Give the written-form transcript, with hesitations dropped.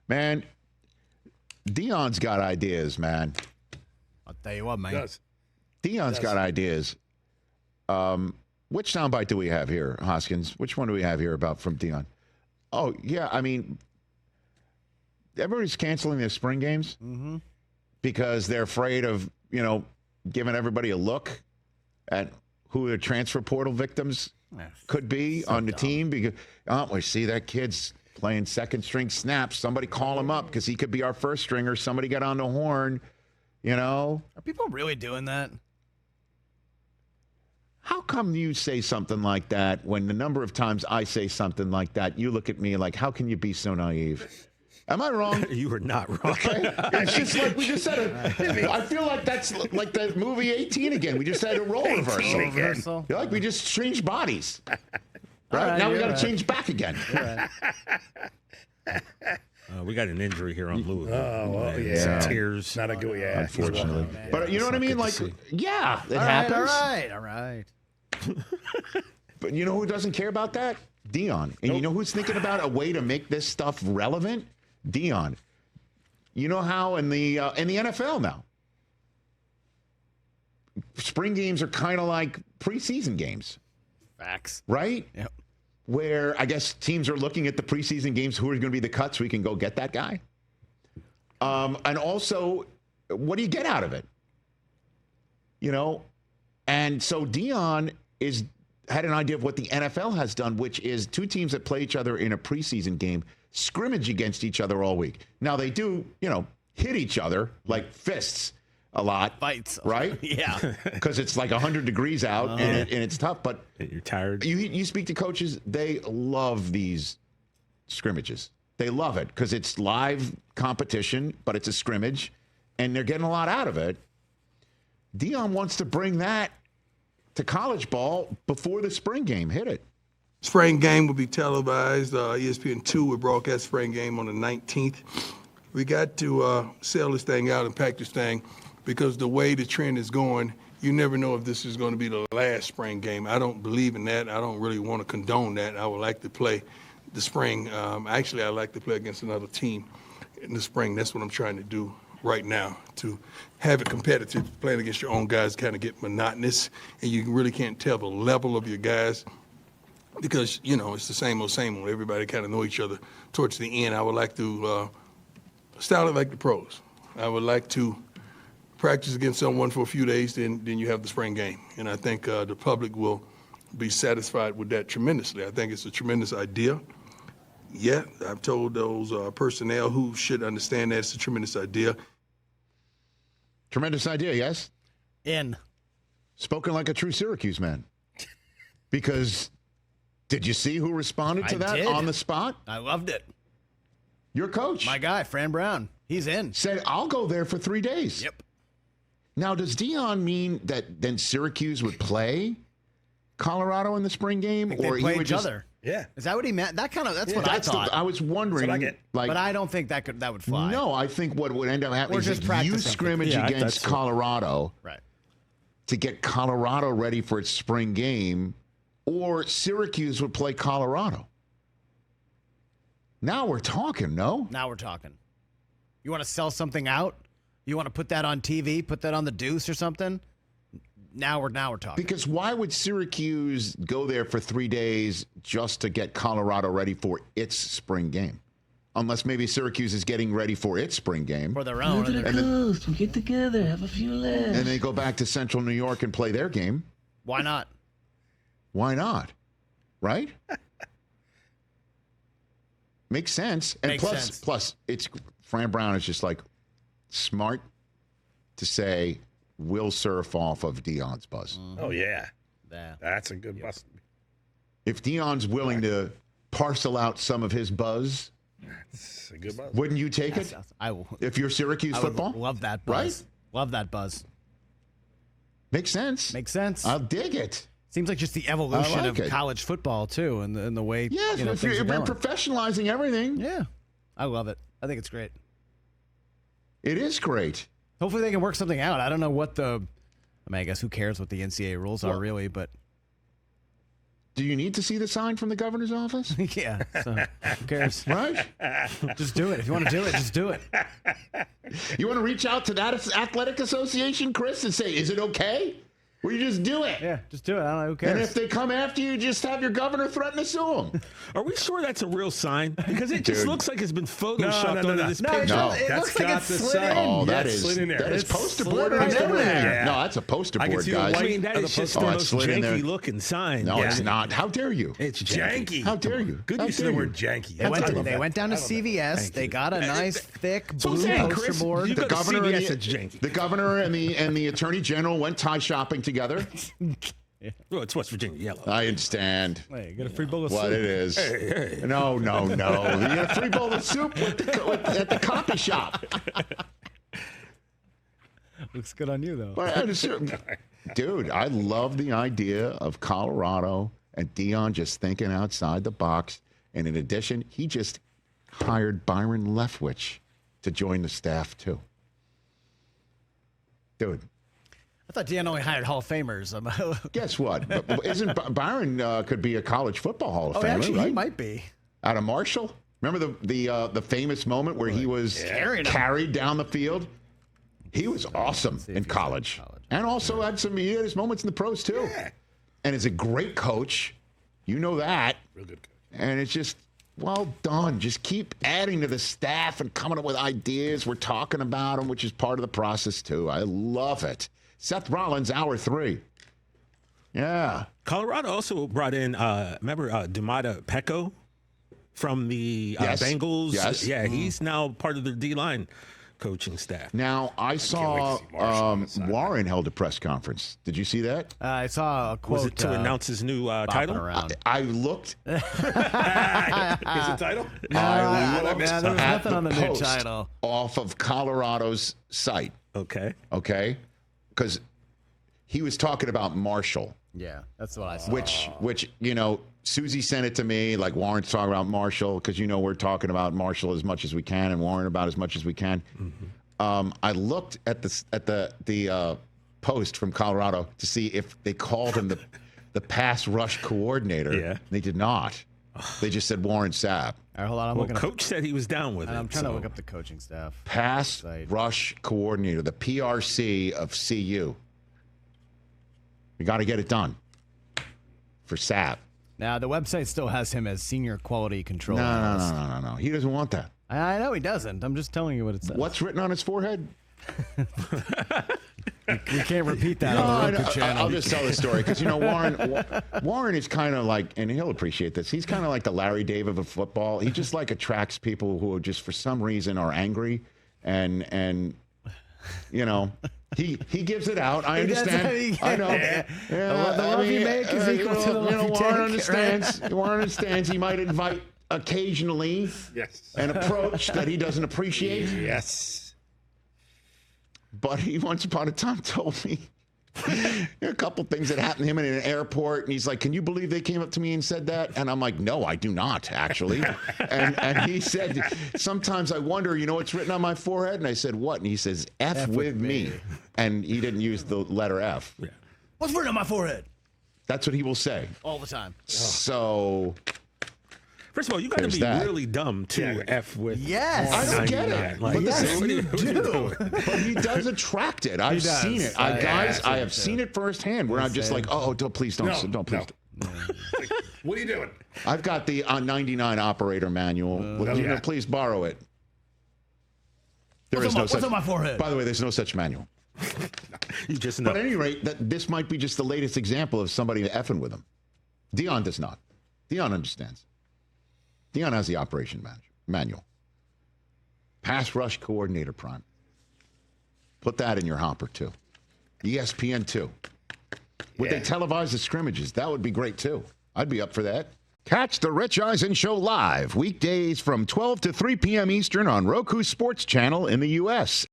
Man, Deion's got ideas, man. I'll tell you what, man. Does. Deion's got ideas. Which soundbite do we have here, Hoskins? Which one do we have here about from Deion? Oh, yeah, I mean, everybody's canceling their spring games because they're afraid of, giving everybody a look at who the transfer portal victims could be on the team. Because, we see that kid's playing second-string snaps. Somebody call him up because he could be our first stringer. Somebody get on the horn, Are people really doing that? How come you say something like that when the number of times I say something like that, you look at me like, how can you be so naive? Am I wrong? You are not wrong. Okay. It's just like we just said it. I feel like that's like the movie 18 again. We just had a role reversal. Like we just changed bodies. Right? Now we got to change back again. We got an injury here on Louisville. Oh, well, yeah. Some tears. Not a good, yeah. Unfortunately. But you know what I mean? Like, yeah, it happens. All right. But you know who doesn't care about that? Deion. And you know who's thinking about a way to make this stuff relevant? Deion. You know how in the NFL now, spring games are kind of like preseason games. Facts. Right? Yep. Where I guess teams are looking at the preseason games, who are going to be the cuts so we can go get that guy. And also, what do you get out of it? And so Deion had an idea of what the NFL has done, which is two teams that play each other in a preseason game scrimmage against each other all week. Now they do, hit each other like fists a lot. Fights. Right? Yeah. Because it's like 100 degrees out and it's tough. But you're tired. You speak to coaches, they love these scrimmages. They love it because it's live competition, but it's a scrimmage, and they're getting a lot out of it. Deion wants to bring that to college ball before the spring game. Hit it. Spring game will be televised. ESPN2 will broadcast spring game on the 19th. We got to sell this thing out and pack this thing because the way the trend is going, you never know if this is going to be the last spring game. I don't believe in that. I don't really want to condone that. I would like to play the spring. Actually, I like to play against another team in the spring. That's what I'm trying to do right now, to have it competitive. Playing against your own guys kind of get monotonous, and you really can't tell the level of your guys because, it's the same old. Everybody kind of know each other towards the end. I would like to style it like the pros. I would like to practice against someone for a few days, then you have the spring game. And I think the public will be satisfied with that tremendously. I think it's a tremendous idea. Yeah, I've told those personnel who should understand that it's a tremendous idea. Tremendous idea, yes? Spoken like a true Syracuse man. Because did you see who responded to that on the spot? I loved it. Your coach. My guy, Fran Brown. He's in. Said, I'll go there for 3 days. Yep. Now, does Deion mean that then Syracuse would play Colorado in the spring game? Or he would each other? Yeah. Is that what he meant? That's what I thought. I was wondering. But I don't think that would fly. No, I think what would end up happening is that you scrimmage against Colorado to get Colorado ready for its spring game, or Syracuse would play Colorado. Now we're talking, no? Now we're talking. You want to sell something out? You want to put that on TV, put that on the Deuce or something? Now we're talking. Because why would Syracuse go there for 3 days just to get Colorado ready for its spring game? Unless maybe Syracuse is getting ready for its spring game. For their own. Go to the coast. We'll get together, have a few laughs. And they go back to Central New York and play their game. Why not? Why not? Right? Makes sense. And plus, it's Fran Brown is just like smart to say, we'll surf off of Deion's buzz. Mm-hmm. Oh, yeah. That's a good buzz. If Deion's willing to parcel out some of his buzz, that's a good buzz. Wouldn't you take it? I will. If you're Syracuse football? Love that buzz. Right? Love that buzz. Makes sense. I'll dig it. Seems like just the evolution of college football, too, and the way if you're professionalizing everything. Yeah. I love it. I think it's great. It is great. Hopefully they can work something out. I don't know what I guess who cares what the NCAA rules are really, but Do you need to see the sign from the governor's office? Yeah. So who cares? Right? Just do it. If you want to do it, just do it. You want to reach out to that athletic association, Chris, and say, is it okay? Or you just do it? Yeah, just do it. I don't know. Who cares? And if they come after you, just have your governor threaten to sue them. Are we sure that's a real sign? Because it just looks like it's been photoshopped onto this No, picture. No. it That's looks like got it's the slid sign. in. Oh, Yeah, that it's is slid in there. that is It's poster slid board right right in there. there. No, that's a poster I can board, see the guys. I white mean, that of is the just poster. the Oh, most it's slid in there. janky looking sign. No, Yeah. it's not. How dare you? It's Janky. How dare you? Good How use of dare the you? word janky. They went down to CVS. They got a nice, thick So I'm blue saying, poster Chris, board. you The go to governor, CVS, and it's janky. the governor and the attorney general went tie shopping together. Well, it's West Virginia yellow. I understand Hey, get a free bowl of what soup. it is. No. You get a free bowl of soup at the coffee shop. Looks good on you, though. But dude, I love the idea of Colorado and Deion just thinking outside the box. And in addition, he just hired Byron Leftwich to join the staff too. Dude, I thought Deion only hired Hall of Famers. guess what? Isn't Byron could be a college football Hall of Famer, Actually, right? he might be. Out of Marshall. Remember the famous moment where he was carried down the field? He was awesome in college. And also had his moments in the pros too. Yeah. And is a great coach. You know that. Real good coach. And it's just, well done. Just keep adding to the staff and coming up with ideas. We're talking about them, which is part of the process too. I love it. Seth Rollins, hour 3. Yeah. Colorado also brought in, remember Dumata Pecco from the Yes. Bengals? Yes. Yeah, he's now part of the D-line coaching staff. Now, I saw to see Marshall on the sideline. Warren held a press conference. Did you see that? I saw a quote. Was it to announce his new bopping title? around. I looked Is the title? I looked there was at nothing the on the new post title. off of Colorado's site, Okay. okay? Because he was talking about Marshall, Yeah, that's what I saw. which Susie sent it to me, like Warren's talking about Marshall, because we're talking about Marshall as much as we can and Warren about as much as we can. Mm-hmm. I looked at the post from Colorado to see if they called him the pass rush coordinator. Yeah. They did not. They just said Warren Sapp. All right, hold on. I'm Well, looking coach said he was down with up. it. I'm trying to so- look up the coaching staff. Pass Site. rush coordinator, the PRC of CU. We got to get it done for Sapp. Now the website still has him as senior quality control. No. analyst. He doesn't want that. I know he doesn't. I'm just telling you what it says. What's written on his forehead? We can't repeat that on the Roku channel. I'll just tell the story because Warren is kind of like, and he'll appreciate this. He's kind of like the Larry David of football. He just like attracts people who just for some reason are angry, and he gives it out. I He does understand. that. I know. Yeah. The love you make is equal to the love you Warren take, understands. Warren understands. He might invite occasionally Yes. an approach that he doesn't appreciate. Yes. But he once upon a time told me a couple things that happened to him in an airport. And he's like, can you believe they came up to me and said that? And I'm like, no, I do not, actually. and he said, sometimes I wonder, what's written on my forehead? And I said, what? And he says, F with me. And he didn't use the letter F. Yeah. What's written on my forehead? That's what he will say. All the time. So First of all, you got to There's be that. really dumb to Yeah. F with. Yes. I don't get 99. it. Like, But Yes, that's- you do. But he does attract it. I've does. seen it. I I have seen it firsthand where I'm just like, please don't, No, please. no. Like, what are you doing? I've got the 99 operator manual. yeah. Please borrow it. There is What's on my forehead? By the way, there's no such manual. You just know. But at any rate, this might be just the latest example of somebody effing with him. Deion does not. Deion understands. Deion has the operation manual. Pass rush coordinator prime. Put that in your hopper too. ESPN too. Would they televise the scrimmages? That would be great too. I'd be up for that. Catch the Rich Eisen Show live weekdays from 12 to 3 p.m. Eastern on Roku Sports Channel in the U.S.